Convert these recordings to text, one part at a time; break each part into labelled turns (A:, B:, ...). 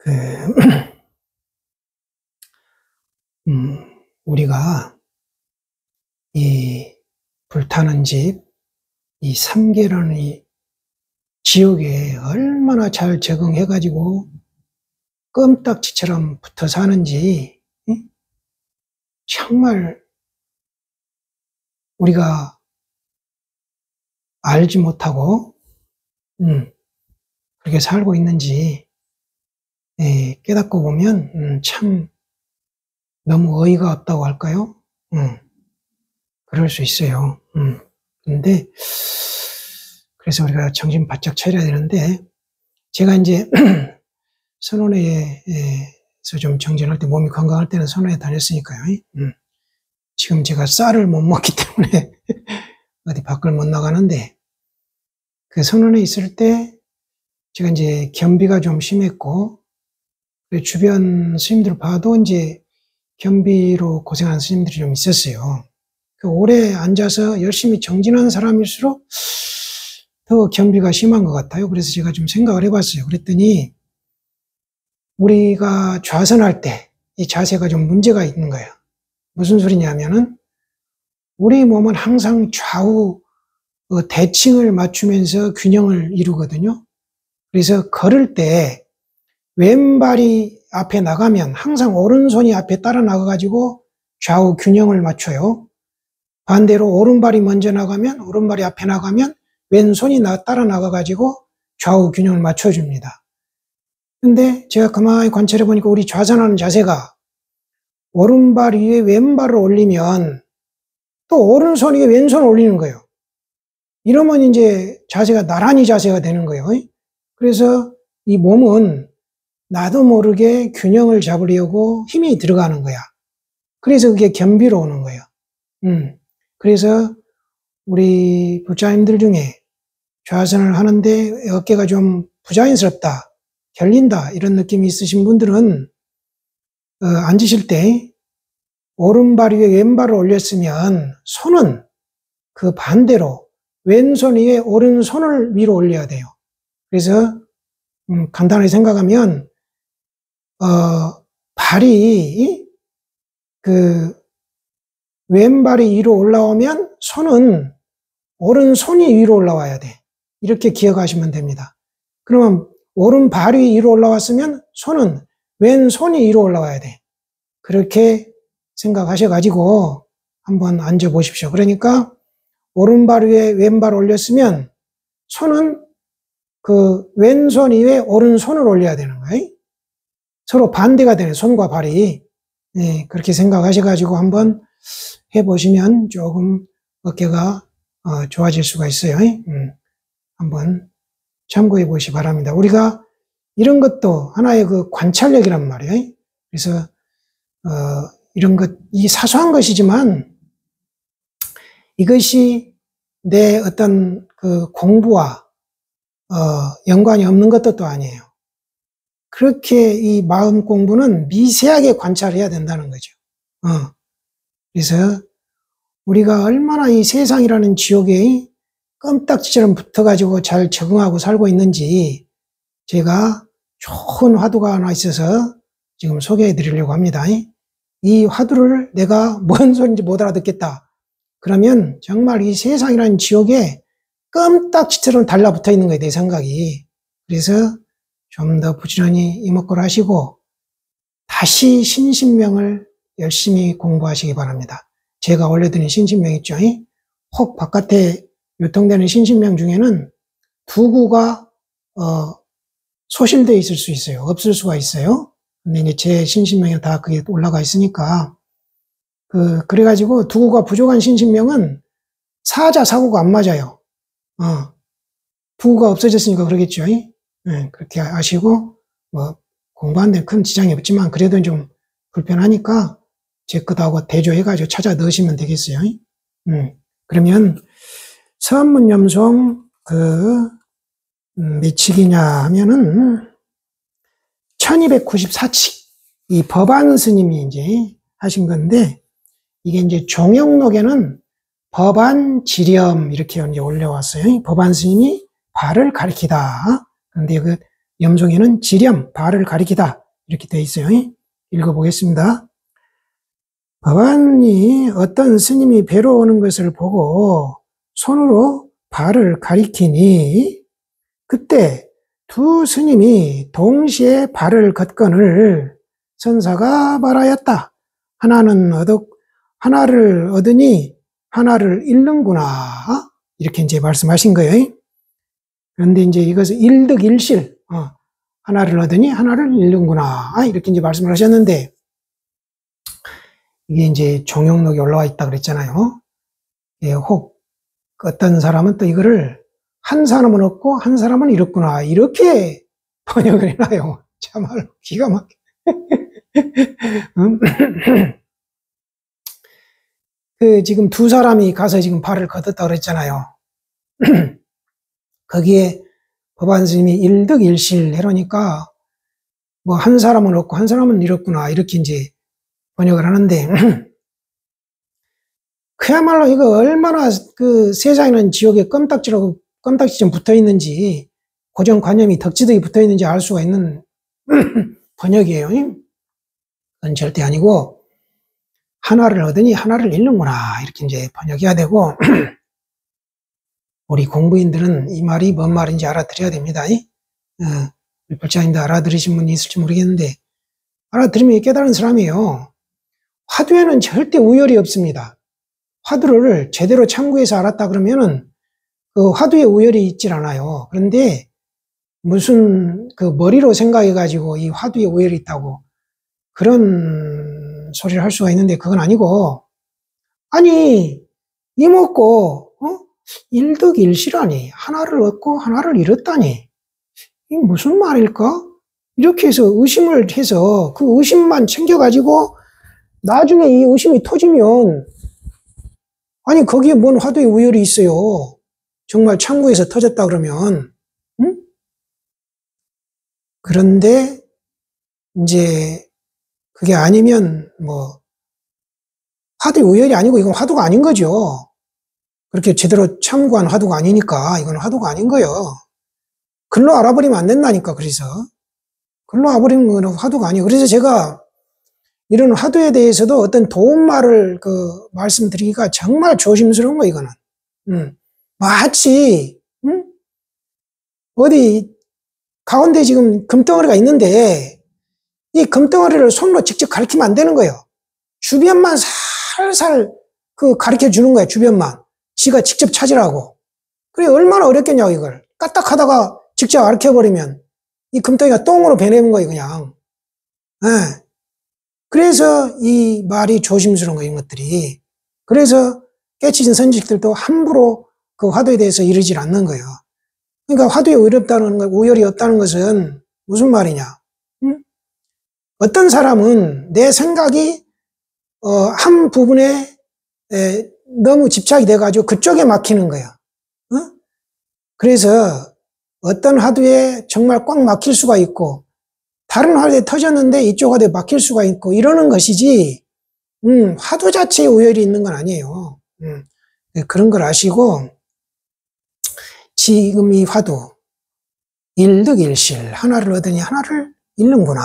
A: 그, 우리가 이 불타는 집, 이 삼계라는 이 지옥에 얼마나 잘 적응해가지고 껌딱지처럼 붙어 사는지, 정말 우리가 알지 못하고, 그렇게 살고 있는지, 깨닫고 보면, 참, 너무 어이가 없다고 할까요? 그럴 수 있어요. 근데, 그래서 우리가 정신 바짝 차려야 되는데, 제가 이제, 선원회에서 좀 정진할 때, 몸이 건강할 때는 선원회 다녔으니까요. 지금 제가 쌀을 못 먹기 때문에, 어디 밖을 못 나가는데, 그 선원에 있을 때, 제가 이제 겸비가 좀 심했고, 주변 스님들 봐도 이제 겸비로 고생하는 스님들이 좀 있었어요. 오래 앉아서 열심히 정진하는 사람일수록 더 겸비가 심한 것 같아요. 그래서 제가 좀 생각을 해봤어요. 그랬더니 우리가 좌선할 때 이 자세가 좀 문제가 있는 거예요. 무슨 소리냐면은 우리 몸은 항상 좌우 대칭을 맞추면서 균형을 이루거든요. 그래서 걸을 때 왼발이 앞에 나가면 항상 오른손이 앞에 따라 나가가지고 좌우 균형을 맞춰요. 반대로 오른발이 먼저 나가면, 오른발이 앞에 나가면 왼손이 따라 나가가지고 좌우 균형을 맞춰줍니다. 근데 제가 가만히 관찰해 보니까 우리 좌선하는 자세가 오른발 위에 왼발을 올리면 또 오른손 위에 왼손을 올리는 거예요. 이러면 이제 자세가 나란히 자세가 되는 거예요. 그래서 이 몸은 나도 모르게 균형을 잡으려고 힘이 들어가는 거야. 그래서 그게 겸비로 오는 거예요. 그래서 우리 불자님들 중에 좌선을 하는데 어깨가 좀 부자연스럽다, 결린다 이런 느낌이 있으신 분들은 앉으실 때 오른발 위에 왼발을 올렸으면 손은 그 반대로 왼손 위에 오른손을 위로 올려야 돼요. 그래서 간단하게 생각하면 발이 그 왼발이 위로 올라오면 손은 오른손이 위로 올라와야 돼. 이렇게 기억하시면 됩니다. 그러면 오른발이 위로 올라왔으면 손은 왼손이 위로 올라와야 돼. 그렇게 생각하셔가지고 한번 앉아보십시오. 그러니까 오른발 위에 왼발 올렸으면 손은 그 왼손 위에 오른손을 올려야 되는 거예요. 서로 반대가 되는 손과 발이. 그렇게 생각하셔가지고 한번 해보시면 조금 어깨가 좋아질 수가 있어요. 한번 참고해 보시기 바랍니다. 우리가 이런 것도 하나의 그 관찰력이란 말이에요. 그래서 이런 것, 이 사소한 것이지만 이것이 내 어떤 그 공부와 연관이 없는 것도 또 아니에요. 그렇게 이 마음 공부는 미세하게 관찰해야 된다는 거죠. 그래서 우리가 얼마나 이 세상이라는 지옥에 껌딱지처럼 붙어가지고 잘 적응하고 살고 있는지 제가 좋은 화두가 하나 있어서 지금 소개해 드리려고 합니다. 이 화두를 내가 뭔 소리인지 못 알아듣겠다. 그러면 정말 이 세상이라는 지옥에 껌딱지처럼 달라붙어 있는 거예요, 내 생각이. 그래서 좀 더 부지런히 이목구를 하시고 다시 신신명을 열심히 공부하시기 바랍니다. 제가 올려드린 신신명 있죠? 혹 바깥에 유통되는 신신명 중에는 두 구가 소실되어 있을 수 있어요. 없을 수가 있어요. 근데 이제 제 신신명에 다 그게 올라가 있으니까 그래가지고 두 구가 부족한 신신명은 사자사고가 안 맞아요. 두 구가 없어졌으니까 그러겠죠. 그렇게 아시고 뭐 공부하는 데 큰 지장이 없지만 그래도 좀 불편하니까 제 것하고 대조해가지고 찾아 넣으시면 되겠어요. 그러면 서한문염송 며칠이냐 하면은 1294칙 이 법안 스님이 이제 하신 건데 이게 이제 종영록에는 법안 지렴 이렇게 이제 올려왔어요. 법안 스님이 발을 가리키다. 그런데 그 염송에는 지렴, 발을 가리키다 이렇게 되어 있어요. 읽어보겠습니다. 법안이 어떤 스님이 배로 오는 것을 보고 손으로 발을 가리키니 그때 두 스님이 동시에 발을 걷거늘 선사가 말하였다. 하나를 얻으니 하나를 잃는구나. 이렇게 이제 말씀하신 거예요. 그런데 이제 이것은 일득일실, 하나를 얻으니 하나를 잃는구나. 이렇게 이제 말씀을 하셨는데, 이게 이제 종용록에 올라와 있다 그랬잖아요. 예, 혹, 어떤 사람은 또 이거를 한 사람은 얻고 한 사람은 잃었구나. 이렇게 번역을 해놔요. 참말로 기가 막혀. 지금 두 사람이 가서 지금 발을 걷었다 그랬잖아요. 거기에 법안 스님이 일득일실 해놓으니까 뭐 한 사람은 얻고 한 사람은 잃었구나 이렇게 이제 번역을 하는데 그야말로 이거 얼마나 그 세상에는 지옥에 껌딱지처럼 붙어 있는지 고정관념이 덕지덕이 붙어 있는지 알 수가 있는 번역이에요. 그건 절대 아니고 하나를 얻으니 하나를 잃는구나 이렇게 이제 번역해야 되고 우리 공부인들은 이 말이 뭔 말인지 알아들어야 됩니다. 우리 불자님들 알아들으신 분이 있을지 모르겠는데 알아들으면 깨달은 사람이에요. 화두에는 절대 우열이 없습니다. 화두를 제대로 참고해서 알았다 그러면은 그 화두에 우열이 있질 않아요. 그런데 무슨 그 머리로 생각해가지고 이 화두에 우열이 있다고 그런 소리를 할 수가 있는데 그건 아니고 아니 이먹고 일득일실하니 하나를 얻고 하나를 잃었다니 이게 무슨 말일까? 이렇게 해서 의심을 해서 그 의심만 챙겨가지고 나중에 이 의심이 터지면 아니 거기에 뭔 화두의 우열이 있어요. 정말 참고해서 터졌다 그러면 응? 그런데 이제 그게 아니면 뭐 화두의 우열이 아니고 이건 화두가 아닌 거죠. 그렇게 제대로 참고한 화두가 아니니까 이건 화두가 아닌 거예요. 글로 알아버리면 안 된다니까. 그래서 글로 알아버리는 건 화두가 아니에요. 그래서 제가 이런 화두에 대해서도 어떤 도움말을 말씀드리기가 정말 조심스러운 거 이거는. 마치 어디 가운데 지금 금덩어리가 있는데 이 금덩어리를 손으로 직접 가리키면 안 되는 거예요. 주변만 살살 가리켜 주는 거예요. 주변만. 지가 직접 찾으라고. 그래 얼마나 어렵겠냐고 이걸. 까딱하다가 직접 가르쳐버리면 이 금덩이가 똥으로 변해는 거예요 그냥. 네. 그래서 이 말이 조심스러운 거예요 이것들이. 그래서 깨치신 선지식들도 함부로 그 화두에 대해서 이르질 않는 거예요. 그러니까 화두에 우열이 없다는 것은 무슨 말이냐. 어떤 사람은 내 생각이 한 부분에 너무 집착이 돼가지고 그쪽에 막히는 거예요. 그래서 어떤 화두에 정말 꽉 막힐 수가 있고 다른 화두에 터졌는데 이쪽 화두에 막힐 수가 있고 이러는 것이지 화두 자체에 우열이 있는 건 아니에요. 그런 걸 아시고 지금 이 화두 일득일실 하나를 얻으니 하나를 잃는구나.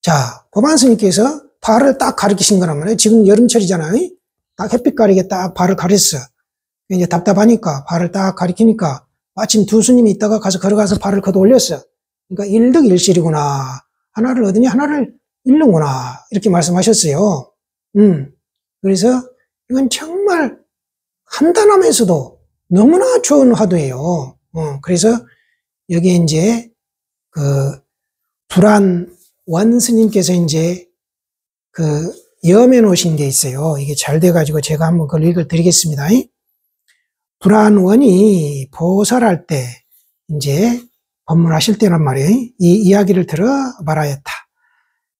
A: 자, 법안 스님께서 발을 딱 가리키신 거란 말이에요. 지금 여름철이잖아요. 딱 햇빛 가리게 딱 발을 가렸어. 이제 답답하니까 발을 딱 가리키니까 마침 두 스님이 있다가 가서 걸어가서 발을 걷어 올렸어. 그러니까 일득일실이구나. 하나를 얻으니 하나를 잃는구나. 이렇게 말씀하셨어요. 그래서 이건 정말 간단하면서도 너무나 좋은 화두예요. 그래서 여기에 이제 불안원 스님께서 이제 염해 놓으신 게 있어요. 이게 잘 돼가지고 제가 한번 그걸 읽어드리겠습니다. 불안원이 보살할 때 이제 법문하실 때란 말이에요. 이 이야기를 들어 말하였다.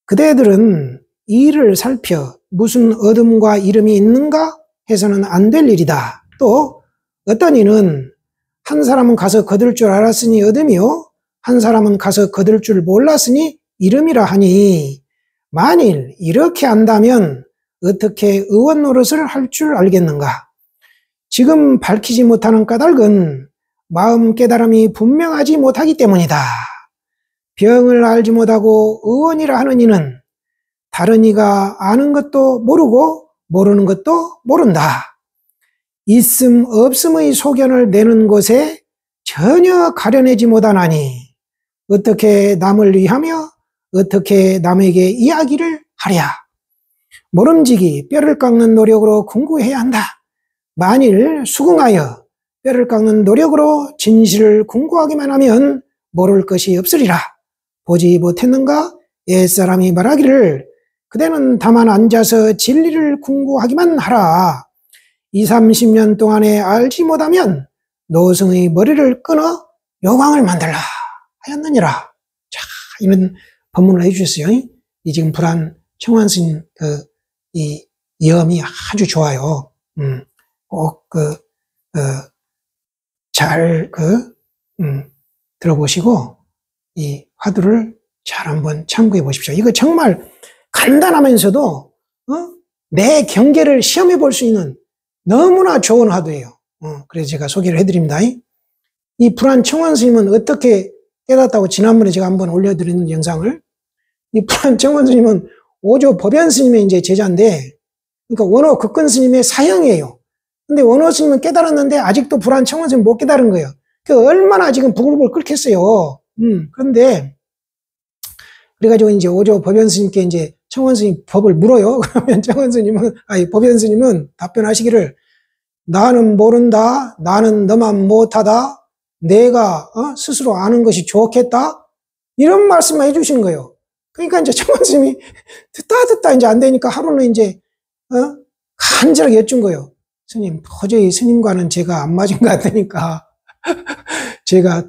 A: 그대들은 이를 살펴 무슨 얻음과 잃음이 있는가 해서는 안 될 일이다. 또 어떤 이는 한 사람은 가서 거둘 줄 알았으니 얻음이요 한 사람은 가서 거둘 줄 몰랐으니 잃음이라 하니 만일 이렇게 안다면 어떻게 의원 노릇을 할 줄 알겠는가? 지금 밝히지 못하는 까닭은 마음 깨달음이 분명하지 못하기 때문이다. 병을 알지 못하고 의원이라 하는 이는 다른 이가 아는 것도 모르고 모르는 것도 모른다. 있음 없음의 소견을 내는 곳에 전혀 가려내지 못하나니 어떻게 남을 위하며 어떻게 남에게 이야기를 하랴. 모름지기 뼈를 깎는 노력으로 궁구해야 한다. 만일 수긍하여 뼈를 깎는 노력으로 진실을 궁구하기만 하면 모를 것이 없으리라. 보지 못했는가? 옛사람이 말하기를 그대는 다만 앉아서 진리를 궁구하기만 하라. 20, 30년 동안에 알지 못하면 노승의 머리를 끊어 요광을 만들라 하였느니라. 자, 이런 법문을 해주셨어요. 이 지금 불안 청환 스님 이 이음이 아주 좋아요. 꼭 잘 들어보시고 이 화두를 잘 한번 참고해 보십시오. 이거 정말 간단하면서도 내 경계를 시험해 볼 수 있는 너무나 좋은 화두예요. 그래서 제가 소개를 해드립니다. 이 불안 청환 스님은 어떻게 깨닫다고 지난번에 제가 한번 올려드리는 영상을, 이 불안 청환 스님은 오조 법연 스님의 이제 제자인데, 그러니까 원호 극근 스님의 사형이에요. 근데 원호 스님은 깨달았는데 아직도 불안 청환 스님 못 깨달은 거예요. 그 얼마나 지금 부글부글 끓겠어요. 그런데 그래가지고 이제 오조 법연 스님께 이제 청환 스님 법을 물어요. 그러면 청환 스님은, 법연 스님은 답변하시기를, 나는 모른다. 나는 너만 못하다. 내가 스스로 아는 것이 좋겠다. 이런 말씀만 해주시는 거예요. 그러니까 이제 청환 스님이 듣다 이제 안 되니까 하루는 이제 간절하게 여쭌 거예요. 스님, 도저히 스님과는 제가 안 맞은 것 같으니까 제가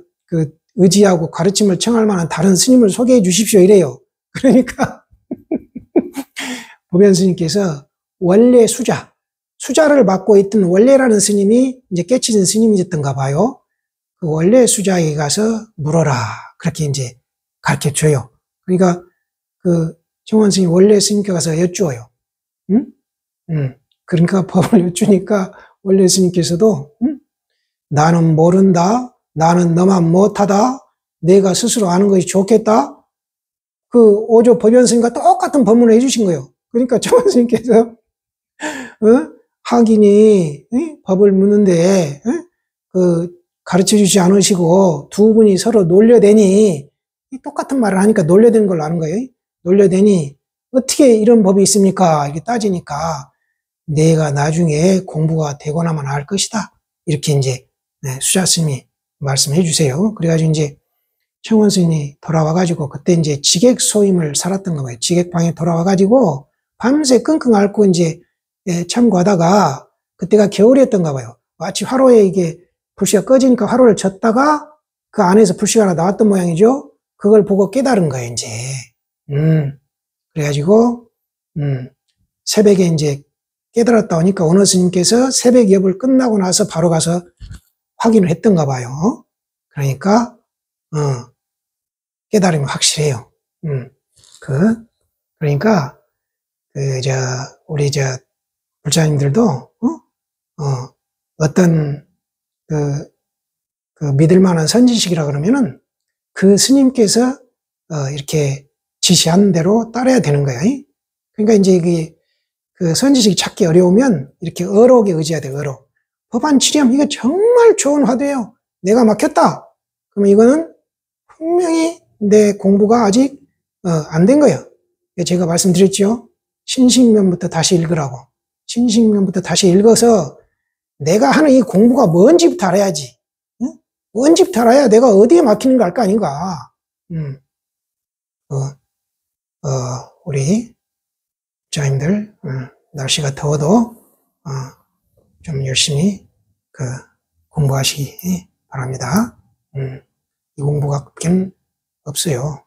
A: 의지하고 가르침을 청할 만한 다른 스님을 소개해 주십시오 이래요. 그러니까 법연 스님께서 원래 수자를 맡고 있던 원래라는 스님이 이제 깨치신 스님이었던가 봐요. 그 원래 수자에 가서 물어라. 그렇게 이제 가르쳐 줘요. 그러니까 청환 스님 원래 스님께 가서 여쭈어요. 그러니까 법을 여쭈니까 원래 스님께서도 나는 모른다. 나는 너만 못하다. 내가 스스로 아는 것이 좋겠다. 그 오조 법연 스님과 똑같은 법문을 해주신 거예요. 그러니까 청환 스님께서 하긴이 법을 묻는데 가르쳐 주지 않으시고 두 분이 서로 놀려대니, 똑같은 말을 하니까 놀려대는 걸 아는 거예요. 놀려대니 어떻게 이런 법이 있습니까? 이렇게 따지니까 내가 나중에 공부가 되고나만 알 것이다. 이렇게 이제 수자 스님이 말씀해 주세요. 그래가지고 이제 청원 스님이 돌아와가지고 그때 이제 지객 소임을 살았던 거 봐요. 지객방에 돌아와가지고 밤새 끙끙 앓고 이제 참고하다가, 그때가 겨울이었던가 봐요. 마치 화로에 이게 불씨가 꺼지니까 화로를 젓다가 그 안에서 불씨가 하나 나왔던 모양이죠. 그걸 보고 깨달은 거예요, 이제. 그래가지고 새벽에 이제 깨달았다 오니까 원호 스님께서 새벽 엽을 끝나고 나서 바로 가서 확인을 했던가 봐요. 그러니까 깨달음이 확실해요. 그러니까 우리 불자님들도 어떤 믿을 만한 선지식이라 그러면은 그 스님께서 이렇게 지시한 대로 따라야 되는 거야. 그러니까 이제 이게 선지식이 찾기 어려우면 이렇게 어록에 의지해야 돼. 어록. 법안치렴, 이거 정말 좋은 화두예요. 내가 막혔다. 그러면 이거는 분명히 내 공부가 아직 안 된 거예요. 제가 말씀드렸죠. 신식면부터 다시 읽으라고. 신식면부터 다시 읽어서 내가 하는 이 공부가 뭔지부터 알아야지. 뭔지부터 알아야 내가 어디에 막히는 거 알 거 아닌가. 우리 자님들 날씨가 더워도 좀 열심히 공부하시기 바랍니다. 이 공부가 없긴 없어요.